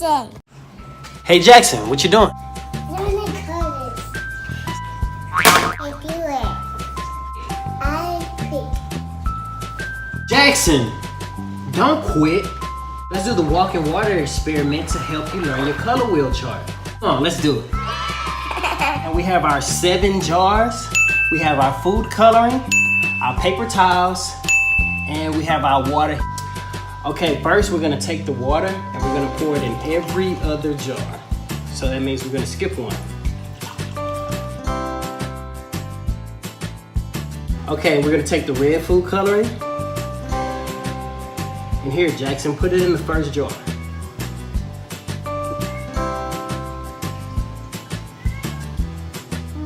say? Hey Jackson, what you doing? Learning colors. I do it. I quit. Jackson, don't quit. Let's do the walk in water experiment to help you learn your color wheel chart. Come on, let's do it. And we have our 7 jars. We have our food coloring, our paper towels, and we have our water. Okay, first we're gonna take the water and we're gonna pour it in every other jar. So that means we're gonna skip one. Okay, we're gonna take the red food coloring. And here, Jackson, put it in the first jar.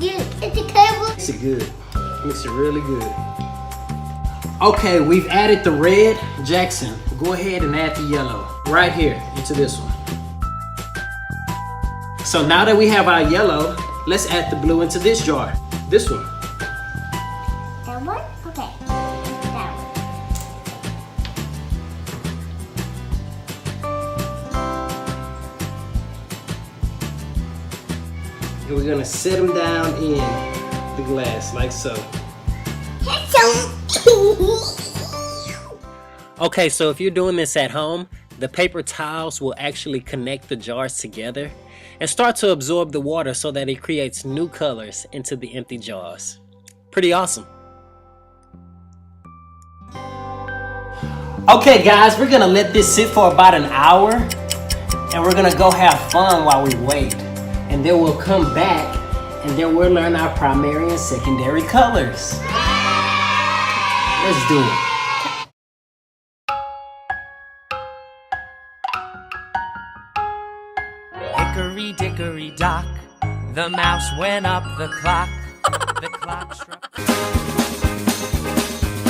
Mix it good. Mix it really good. Okay, we've added the red. Jackson, go ahead and add the yellow right here into this one. So now that we have our yellow, let's add the blue into this jar. This one. That one? Okay. That one. And we're gonna set them down in the glass like so. Okay, so if you're doing this at home, the paper towels will actually connect the jars together and start to absorb the water so that it creates new colors into the empty jars. Pretty awesome. Okay guys, we're gonna let this sit for about an hour and we're gonna go have fun while we wait. And then we'll come back and then we'll learn our primary and secondary colors. Let's do it. Hickory dickory dock, the mouse went up the clock. The clock struck.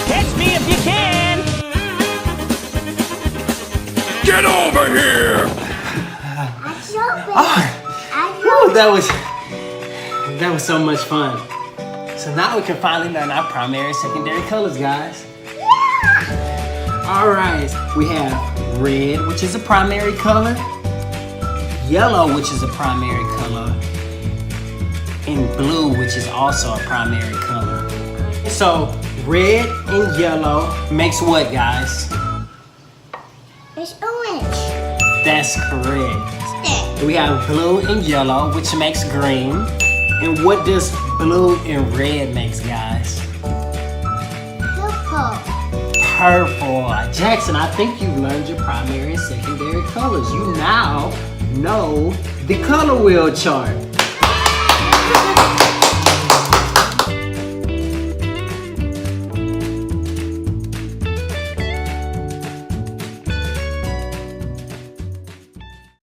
Catch me if you can! Get over here! Whew, that was so much fun. So now we can finally learn our primary and secondary colors, guys. Yeah! All right, we have red, which is a primary color, yellow, which is a primary color, and blue, which is also a primary color. So red and yellow makes what, guys? It's orange. That's correct. We have blue and yellow, which makes green. And what does blue and red makes, guys? Purple. Purple. Jackson, I think you've learned your primary and secondary colors. You now know the color wheel chart.